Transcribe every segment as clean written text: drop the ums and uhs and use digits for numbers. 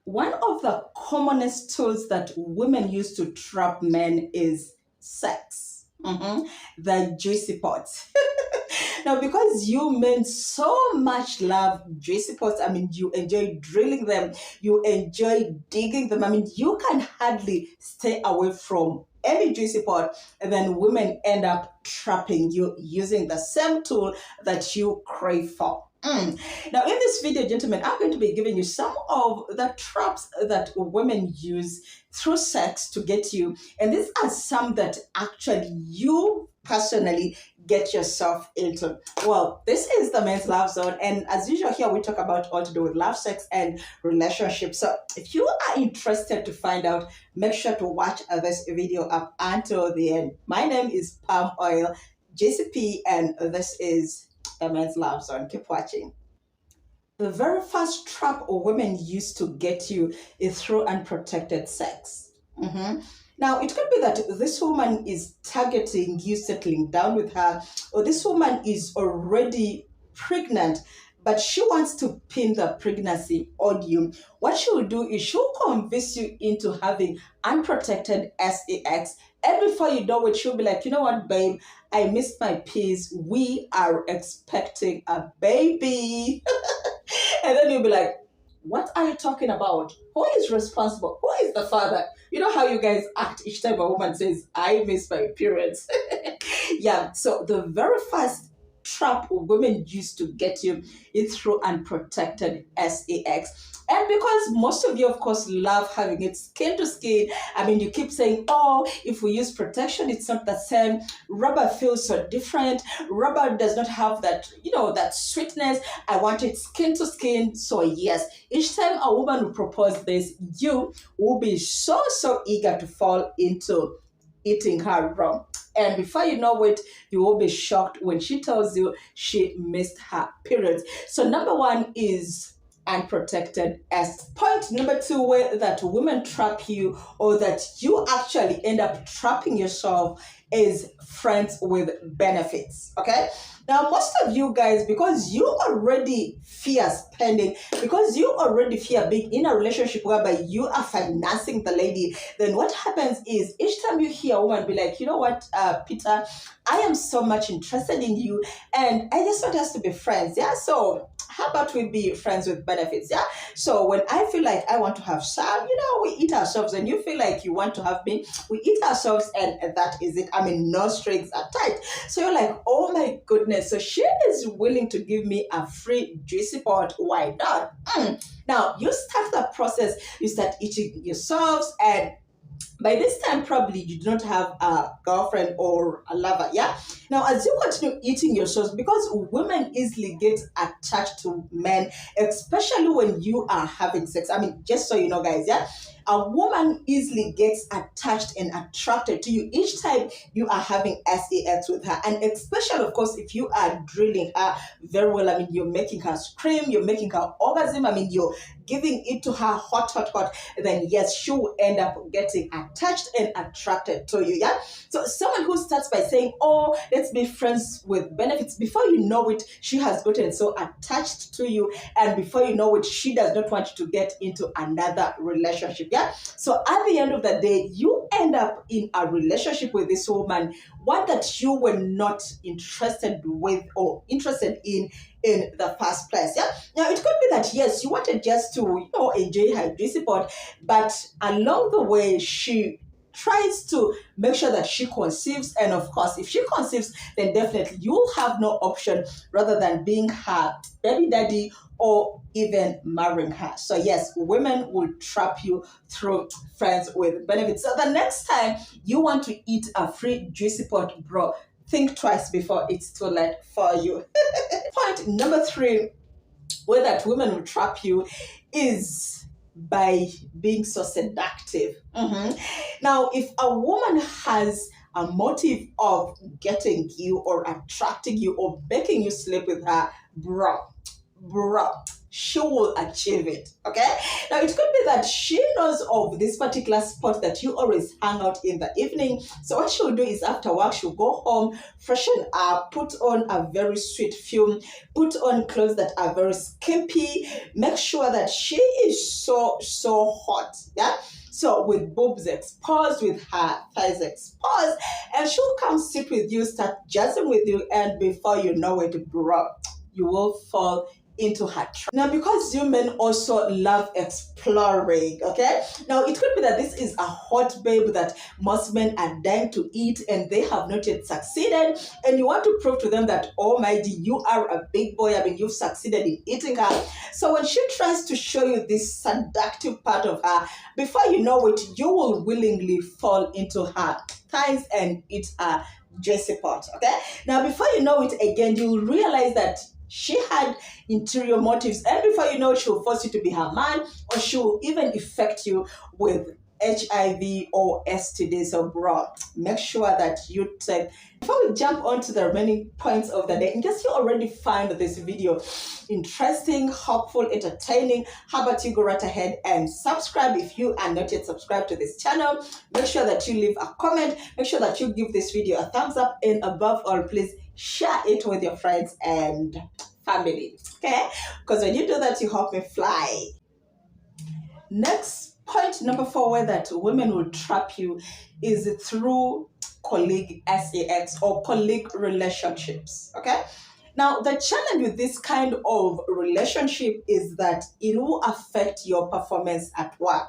One of the commonest tools that women use to trap men is sex. The juicy pots. Now, because you men so much love juicy pots, I mean, you enjoy drilling them, you enjoy digging them. I mean, you can hardly stay away from any juicy pot, and then women end up trapping you using the same tool that you crave for. Now, in this video, gentlemen, I'm going to be giving you some of the traps that women use through sex to get you. And these are some that actually you personally get yourself into. Well, this is the Men's Love Zone. And as usual, here we talk about all to do with love, sex, and relationships. So if you are interested to find out, make sure to watch this video up until the end. My name is Palm Oil JCP, and this is the Men's Love Zone. Keep watching. The very first trap women use to get you is through unprotected sex. Now, it could be that this woman is targeting you settling down with her, or this woman is already pregnant, but she wants to pin the pregnancy on you. What she will do is she'll convince you into having unprotected sex. And before you know it, she'll be like, you know what, babe, I missed my piece. We are expecting a baby. And then you'll be like, what are you talking about? Who is responsible? Who is the father? You know how you guys act each time a woman says, I miss my periods. Yeah, so the very first trap women use to get you is through unprotected sex. And because most of you, of course, love having it skin to skin, I mean, you keep saying, oh, if we use protection, it's not the same. Rubber feels so different. Rubber does not have that, that sweetness. I want it skin to skin. So yes, each time a woman will propose this, you will be so eager to fall into eating her raw. And before you know it, you will be shocked when she tells you she missed her periods. So number one is unprotected as point number two, where that women trap you or that you actually end up trapping yourself, is friends with benefits. Okay, now most of you guys, because you already fear spending, because you already fear being in a relationship whereby you are financing the lady, then what happens is each time you hear a woman be like, you know what, Peter, I am so much interested in you and I just want us to be friends. Yeah, so how about we be friends with benefits? Yeah. So when I feel like I want to have some, we eat ourselves, and you feel like you want to have me, we eat ourselves, and that is it. I mean, no strings attached. So you're like, oh my goodness. So she is willing to give me a free juicy pot. Why not? Now you start the process, you start eating yourselves, and by this time probably you do not have a girlfriend or a lover. Yeah, now as you continue eating your sauce, because women easily get attached to men, especially when you are having sex. I mean, just so you know, guys, yeah, a woman easily gets attached and attracted to you each time you are having sex with her, and especially of course if you are drilling her very well. I mean, you're making her scream, you're making her orgasm, I mean, you're giving it to her hot, then yes, she will end up getting attached and attracted to you. Yeah, so someone who starts by saying, oh, let's be friends with benefits, before you know it, she has gotten so attached to you, and before you know it, she does not want you to get into another relationship. Yeah, so at the end of the day, you end up in a relationship with this woman, one that you were not interested with or interested in the first place. Yeah. Now it could be that yes, you wanted just to enjoy her juicy pot, but along the way she tries to make sure that she conceives, and of course if she conceives, then definitely you'll have no option rather than being her baby daddy or even marrying her. So yes, women will trap you through friends with benefits. So the next time you want to eat a free juicy pot, bro, think twice before it's too late for you. Point number three, where that women will trap you, is by being so seductive. Now, if a woman has a motive of getting you or attracting you or making you sleep with her, bro, she will achieve it. Okay, now it could be that she knows of this particular spot that you always hang out in the evening. So what she'll do is after work, she'll go home, freshen up, put on a very sweet film, put on clothes that are very skimpy, make sure that she is so hot. Yeah, so with boobs exposed, with her thighs exposed, and she'll come sit with you, start jazzing with you, and before you know it, bro, you will fall into her trap. Now, because you men also love exploring, okay? Now, it could be that this is a hot babe that most men are dying to eat and they have not yet succeeded, and you want to prove to them that, oh my dear, you are a big boy. I mean, you've succeeded in eating her. So when she tries to show you this seductive part of her, before you know it, you will willingly fall into her thighs and eat her Juicypotsq, okay? Now, before you know it, again, you'll realize that she had interior motives, and before you know, she'll force you to be her man, or she'll even infect you with HIV or STDs. So, bro, make sure that you take. Before we jump on to the remaining points of the day, in case you already find this video interesting, helpful, entertaining, how about you go right ahead and subscribe if you are not yet subscribed to this channel. Make sure that you leave a comment, make sure that you give this video a thumbs up, and above all, please share it with your friends and family, okay? Because when you do that, you help me fly. Next point, number 4, where that women will trap you is through colleague sex or colleague relationships, okay? Now, the challenge with this kind of relationship is that it will affect your performance at work.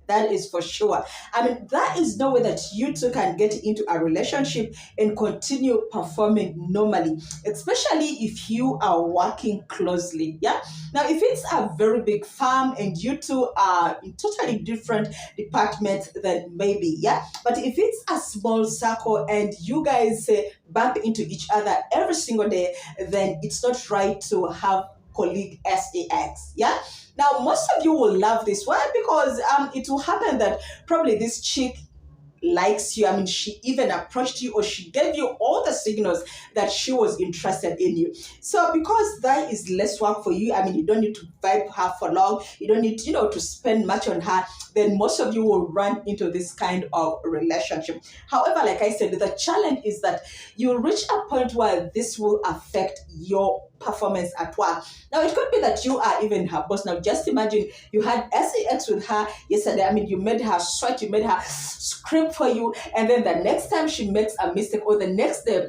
That is for sure. I mean, that is no way that you two can get into a relationship and continue performing normally, especially if you are working closely. Yeah. Now, if it's a very big firm and you two are in totally different departments, then maybe, yeah. But if it's a small circle and you guys bump into each other every single day, then it's not right to have colleague sex. Yeah. Now, most of you will love this. Why? Because it will happen that probably this chick likes you. I mean, she even approached you, or she gave you all the signals that she was interested in you. So because that is less work for you, I mean, you don't need to vibe her for long, you don't need, to spend much on her, then most of you will run into this kind of relationship. However, like I said, the challenge is that you'll reach a point where this will affect your performance at work. Now, it could be that you are even her boss. Now, just imagine you had sex with her yesterday. I mean, you made her sweat, you made her scream for you, and then the next time she makes a mistake, or the next day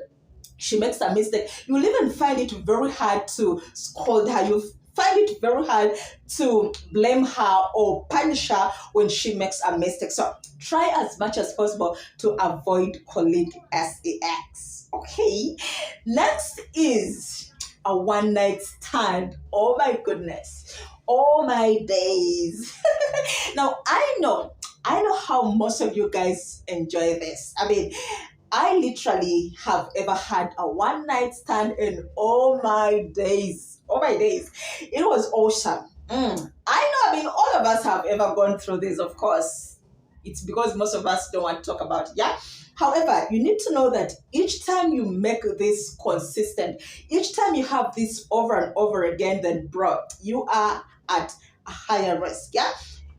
she makes a mistake, you'll even find it very hard to scold her. You find it very hard to blame her or punish her when she makes a mistake. So try as much as possible to avoid colleague sex. Okay. Next is a one-night stand. Oh my goodness. Oh my days. Now, I know how most of you guys enjoy this. I mean, I literally have ever had a one-night stand, and oh my days. It was awesome. I know, I mean, all of us have ever gone through this, of course. It's because most of us don't want to talk about it, yeah? However, you need to know that each time you make this consistent, each time you have this over and over again, then bro, you are at a higher risk, yeah?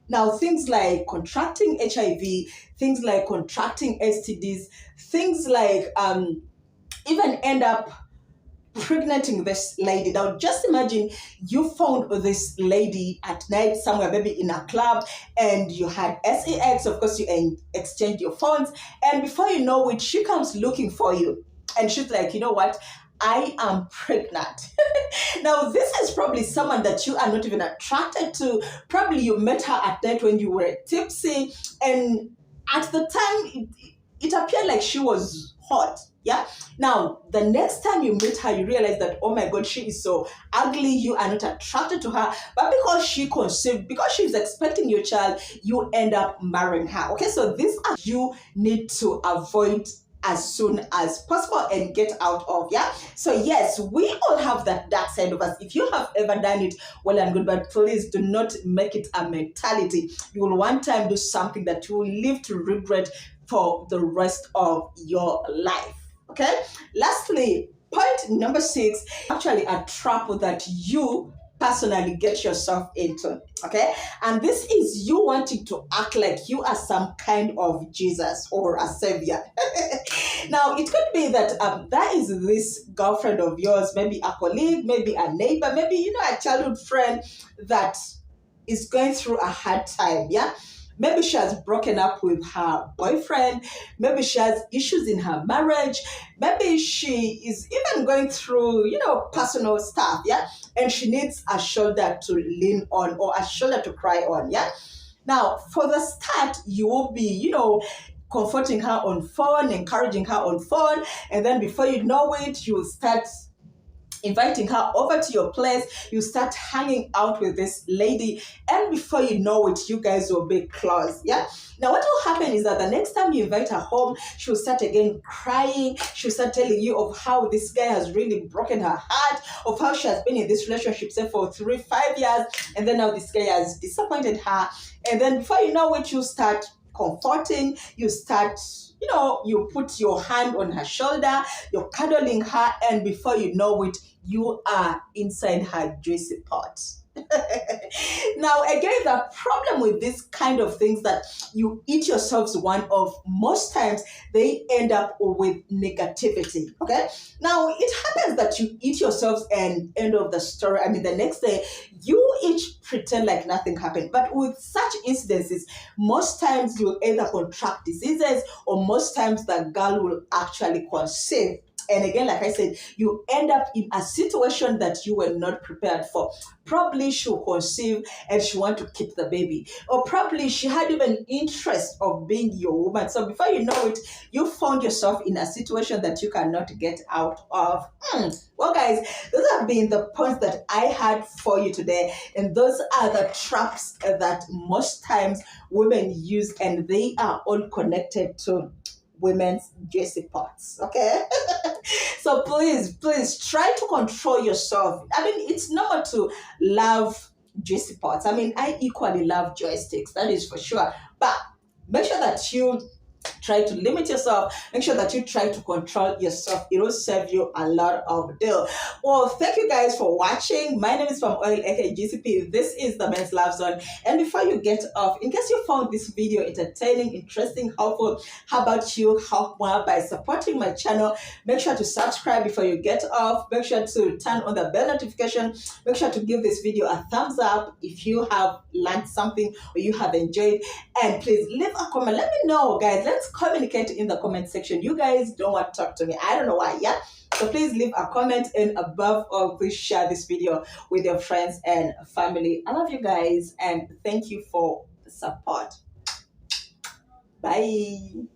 Now, things like contracting HIV, things like contracting STDs, things like even end up pregnanting this lady. Now, just imagine you found this lady at night somewhere, maybe in a club, and you had sex. Of course, you exchange your phones, and before you know it, she comes looking for you, and she's like, you know what? I am pregnant. Now, this is probably someone that you are not even attracted to. Probably you met her at night when you were tipsy, and at the time, it appeared like she was hot. Yeah. Now, the next time you meet her, you realize that, oh my God, she is so ugly. You are not attracted to her. But because she conceived, because she's expecting your child, you end up marrying her. Okay. So these are you need to avoid as soon as possible and get out of. Yeah. So yes, we all have that dark side of us. If you have ever done it, well and good, but please do not make it a mentality. You will one time do something that you will live to regret for the rest of your life. Okay. Lastly, point number 6, actually a trap that you personally get yourself into. Okay, and this is you wanting to act like you are some kind of Jesus or a savior. Now it could be that that is this girlfriend of yours, maybe a colleague, maybe a neighbor, maybe a childhood friend that is going through a hard time. Yeah, maybe she has broken up with her boyfriend, maybe she has issues in her marriage, maybe she is even going through personal stuff. Yeah, and she needs a shoulder to lean on or a shoulder to cry on. Yeah, now for the start you will be comforting her on phone, encouraging her on phone, and then before you know it, you will start inviting her over to your place. You start hanging out with this lady, and before you know it, you guys will be close. Yeah. Now, what will happen is that the next time you invite her home, she'll start again crying. She'll start telling you of how this guy has really broken her heart, of how she has been in this relationship, say, for 3, 5 years, and then now this guy has disappointed her. And then before you know it, you start comforting, you start, you put your hand on her shoulder, you're cuddling her, and before you know it, you are inside her juicy pot. Now, again, the problem with this kind of things that you eat yourselves one of, most times they end up with negativity. Okay. Now, it happens that you eat yourselves and end of the story. I mean, the next day, you each pretend like nothing happened. But with such incidences, most times you'll either contract diseases or most times the girl will actually conceive. And again, like I said, you end up in a situation that you were not prepared for. Probably she'll conceive and she want to keep the baby. Or probably she had even interest of being your woman. So before you know it, you found yourself in a situation that you cannot get out of. Well, guys, those have been the points that I had for you today. And those are the traps that most times women use, and they are all connected to women's juicy parts. Okay. So please try to control yourself. I mean, it's normal to love juicy parts. I mean, I equally love joysticks, that is for sure. But make sure that you try to limit yourself. Make sure that you try to control yourself. It will save you a lot of deal. Well, thank you guys for watching. My name is From Oil, aka GCP. This is the Men's Love Zone. And before you get off, in case you found this video entertaining, interesting, helpful, how about you help more by supporting my channel? Make sure to subscribe before you get off. Make sure to turn on the bell notification. Make sure to give this video a thumbs up if you have learned something or you have enjoyed. And please leave a comment. Let me know, guys. Let's communicate in the comment section. You guys don't want to talk to me. I don't know why. Yeah. So please leave a comment, and above all, please share this video with your friends and family. I love you guys, and thank you for the support. Bye.